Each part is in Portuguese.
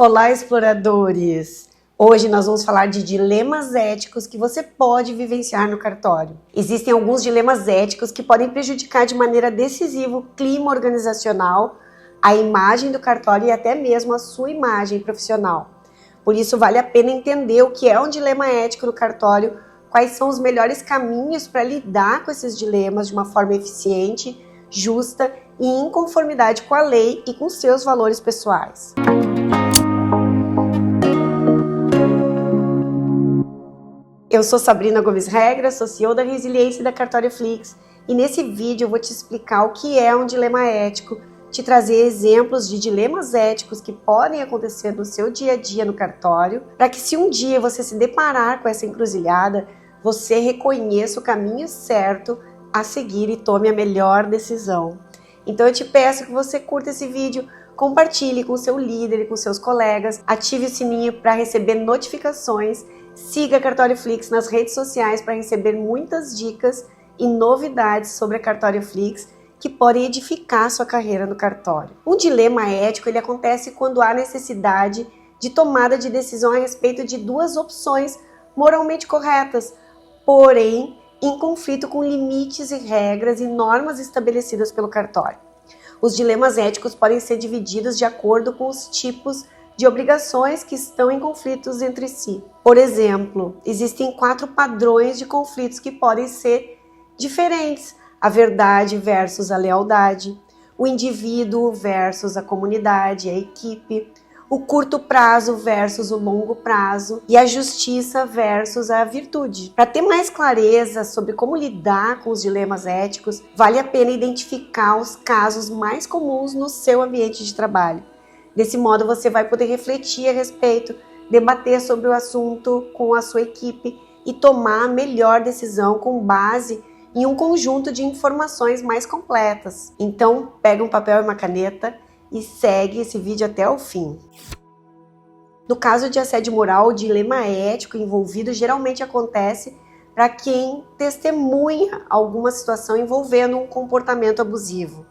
Olá, exploradores! Hoje nós vamos falar de dilemas éticos que você pode vivenciar no cartório. Existem alguns dilemas éticos que podem prejudicar de maneira decisiva o clima organizacional, a imagem do cartório e até mesmo a sua imagem profissional. Por isso vale a pena entender o que é um dilema ético no cartório, quais são os melhores caminhos para lidar com esses dilemas de uma forma eficiente, justa e em conformidade com a lei e com seus valores pessoais. Eu sou Sabrina Gomes Regra, sou CEO da Resiliência da Cartórioflix, e nesse vídeo eu vou te explicar o que é um dilema ético, te trazer exemplos de dilemas éticos que podem acontecer no seu dia a dia no cartório, para que se um dia você se deparar com essa encruzilhada, você reconheça o caminho certo a seguir e tome a melhor decisão. Então eu te peço que você curta esse vídeo, compartilhe com o seu líder e com seus colegas, ative o sininho para receber notificações, siga a Cartórioflix nas redes sociais para receber muitas dicas e novidades sobre a Cartórioflix que podem edificar a sua carreira no cartório. Um dilema ético ele acontece quando há necessidade de tomada de decisão a respeito de duas opções moralmente corretas, porém em conflito com limites e regras e normas estabelecidas pelo cartório. Os dilemas éticos podem ser divididos de acordo com os tipos de obrigações que estão em conflitos entre si. Por exemplo, existem 4 padrões de conflitos que podem ser diferentes: a verdade versus a lealdade, o indivíduo versus a comunidade, a equipe, o curto prazo versus o longo prazo e a justiça versus a virtude. Para ter mais clareza sobre como lidar com os dilemas éticos, vale a pena identificar os casos mais comuns no seu ambiente de trabalho. Desse modo, você vai poder refletir a respeito, debater sobre o assunto com a sua equipe e tomar a melhor decisão com base em um conjunto de informações mais completas. Então, pega um papel e uma caneta e segue esse vídeo até o fim. No caso de assédio moral, o dilema ético envolvido geralmente acontece para quem testemunha alguma situação envolvendo um comportamento abusivo.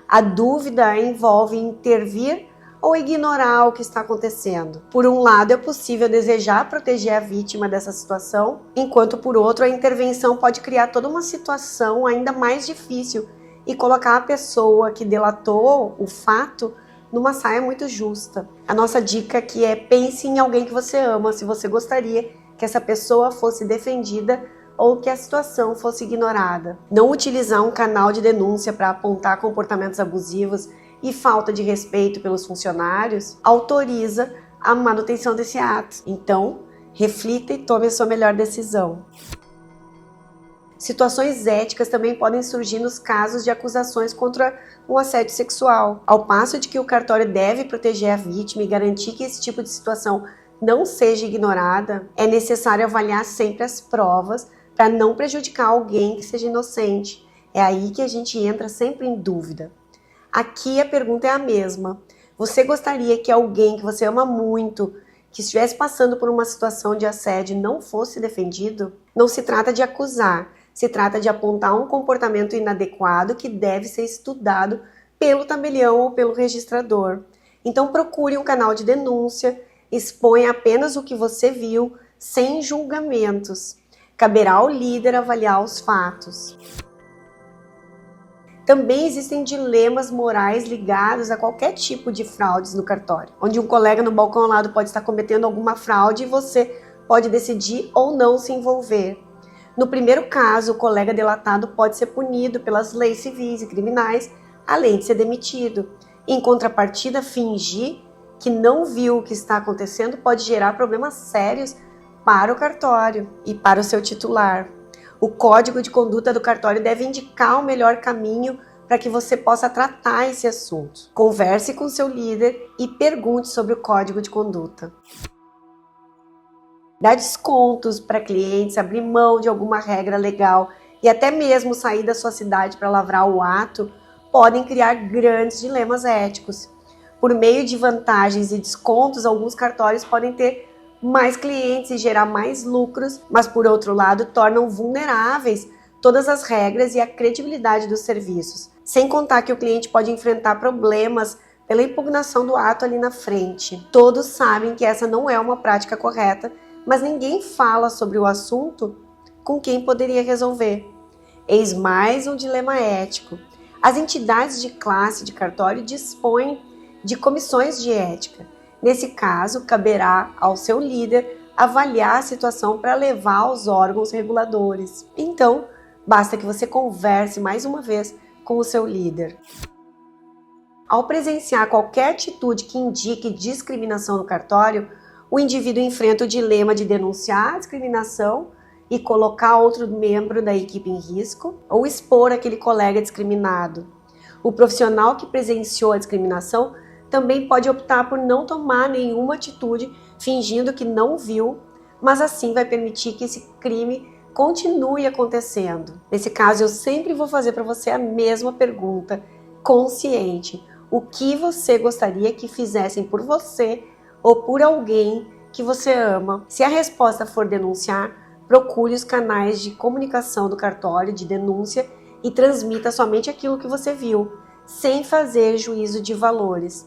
A dúvida envolve intervir ou ignorar o que está acontecendo. Por um lado, é possível desejar proteger a vítima dessa situação, enquanto por outro, a intervenção pode criar toda uma situação ainda mais difícil e colocar a pessoa que delatou o fato numa saia muito justa. A nossa dica aqui é: pense em alguém que você ama, se você gostaria que essa pessoa fosse defendida ou que a situação fosse ignorada. Não utilizar um canal de denúncia para apontar comportamentos abusivos e falta de respeito pelos funcionários autoriza a manutenção desse ato. Então, reflita e tome a sua melhor decisão. Situações éticas também podem surgir nos casos de acusações contra o assédio sexual. Ao passo de que o cartório deve proteger a vítima e garantir que esse tipo de situação não seja ignorada, é necessário avaliar sempre as provas para não prejudicar alguém que seja inocente. É aí que a gente entra sempre em dúvida. Aqui a pergunta é a mesma. Você gostaria que alguém que você ama muito, que estivesse passando por uma situação de assédio, não fosse defendido? Não se trata de acusar, se trata de apontar um comportamento inadequado que deve ser estudado pelo tabelião ou pelo registrador. Então procure um canal de denúncia, exponha apenas o que você viu, sem julgamentos. Caberá ao líder avaliar os fatos. Também existem dilemas morais ligados a qualquer tipo de fraudes no cartório, onde um colega no balcão ao lado pode estar cometendo alguma fraude e você pode decidir ou não se envolver. No primeiro caso, o colega delatado pode ser punido pelas leis civis e criminais, além de ser demitido. Em contrapartida, fingir que não viu o que está acontecendo pode gerar problemas sérios para o cartório e para o seu titular. O código de conduta do cartório deve indicar o melhor caminho para que você possa tratar esse assunto. Converse com seu líder e pergunte sobre o código de conduta. Dar descontos para clientes, abrir mão de alguma regra legal e até mesmo sair da sua cidade para lavrar o ato podem criar grandes dilemas éticos. Por meio de vantagens e descontos, alguns cartórios podem ter mais clientes e gerar mais lucros, mas por outro lado tornam vulneráveis todas as regras e a credibilidade dos serviços. Sem contar que o cliente pode enfrentar problemas pela impugnação do ato ali na frente. Todos sabem que essa não é uma prática correta, mas ninguém fala sobre o assunto com quem poderia resolver. Eis mais um dilema ético. As entidades de classe de cartório dispõem de comissões de ética. Nesse caso, caberá ao seu líder avaliar a situação para levar aos órgãos reguladores. Então, basta que você converse mais uma vez com o seu líder. Ao presenciar qualquer atitude que indique discriminação no cartório, o indivíduo enfrenta o dilema de denunciar a discriminação e colocar outro membro da equipe em risco ou expor aquele colega discriminado. O profissional que presenciou a discriminação também pode optar por não tomar nenhuma atitude, fingindo que não viu, mas assim vai permitir que esse crime continue acontecendo. Nesse caso, eu sempre vou fazer para você a mesma pergunta, consciente. O que você gostaria que fizessem por você ou por alguém que você ama? Se a resposta for denunciar, procure os canais de comunicação do cartório de denúncia e transmita somente aquilo que você viu, sem fazer juízo de valores.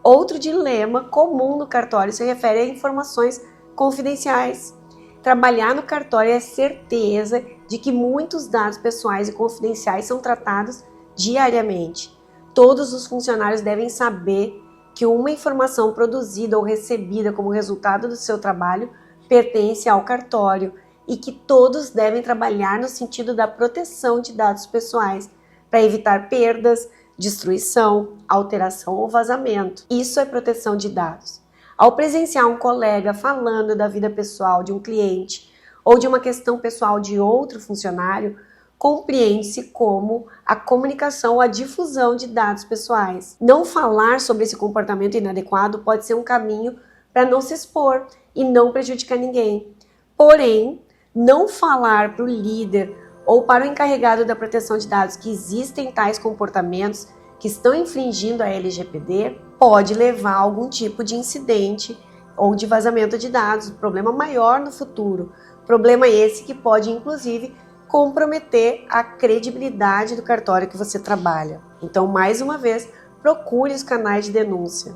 Outro dilema comum no cartório se refere a informações confidenciais. Trabalhar no cartório é certeza de que muitos dados pessoais e confidenciais são tratados diariamente. Todos os funcionários devem saber que uma informação produzida ou recebida como resultado do seu trabalho pertence ao cartório e que todos devem trabalhar no sentido da proteção de dados pessoais para evitar perdas, destruição, alteração ou vazamento. Isso é proteção de dados. Ao presenciar um colega falando da vida pessoal de um cliente ou de uma questão pessoal de outro funcionário, compreende-se como a comunicação ou a difusão de dados pessoais. Não falar sobre esse comportamento inadequado pode ser um caminho para não se expor e não prejudicar ninguém. Porém, não falar para o líder ou para o encarregado da proteção de dados que existem tais comportamentos que estão infringindo a LGPD pode levar a algum tipo de incidente ou de vazamento de dados, um problema maior no futuro. Problema esse que pode, inclusive, comprometer a credibilidade do cartório que você trabalha. Então, mais uma vez, procure os canais de denúncia.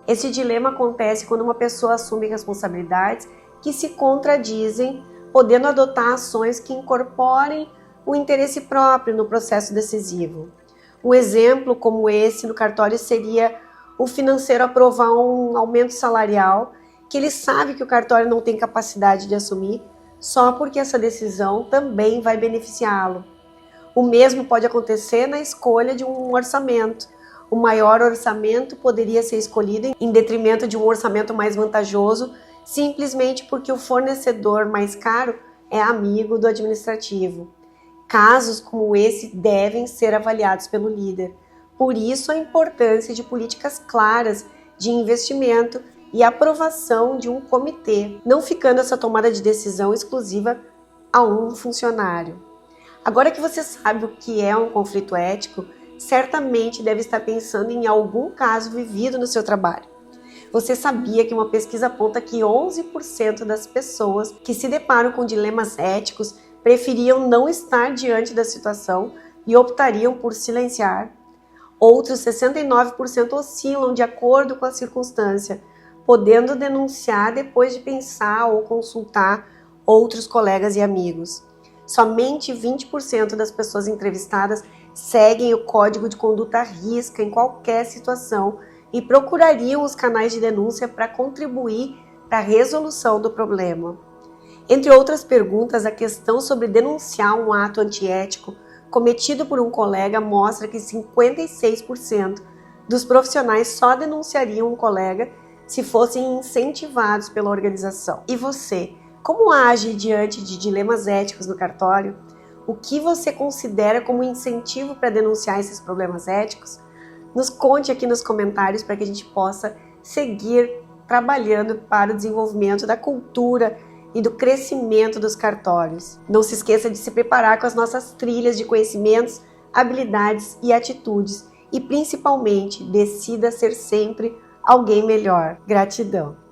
Esse dilema acontece quando uma pessoa assume responsabilidades que se contradizem, podendo adotar ações que incorporem o interesse próprio no processo decisivo. Um exemplo como esse no cartório seria o financeiro aprovar um aumento salarial que ele sabe que o cartório não tem capacidade de assumir, só porque essa decisão também vai beneficiá-lo. O mesmo pode acontecer na escolha de um orçamento. O maior orçamento poderia ser escolhido em detrimento de um orçamento mais vantajoso, simplesmente porque o fornecedor mais caro é amigo do administrativo. Casos como esse devem ser avaliados pelo líder. Por isso a importância de políticas claras de investimento e aprovação de um comitê, não ficando essa tomada de decisão exclusiva a um funcionário. Agora que você sabe o que é um conflito ético, certamente deve estar pensando em algum caso vivido no seu trabalho. Você sabia que uma pesquisa aponta que 11% das pessoas que se deparam com dilemas éticos preferiam não estar diante da situação e optariam por silenciar? Outros 69% oscilam de acordo com a circunstância, podendo denunciar depois de pensar ou consultar outros colegas e amigos. Somente 20% das pessoas entrevistadas seguem o código de conduta à risca em qualquer situação e procurariam os canais de denúncia para contribuir para a resolução do problema. Entre outras perguntas, a questão sobre denunciar um ato antiético cometido por um colega mostra que 56% dos profissionais só denunciariam um colega se fossem incentivados pela organização. E você, como age diante de dilemas éticos no cartório? O que você considera como incentivo para denunciar esses problemas éticos? Nos conte aqui nos comentários para que a gente possa seguir trabalhando para o desenvolvimento da cultura e do crescimento dos cartórios. Não se esqueça de se preparar com as nossas trilhas de conhecimentos, habilidades e atitudes e, principalmente, decida ser sempre alguém melhor. Gratidão!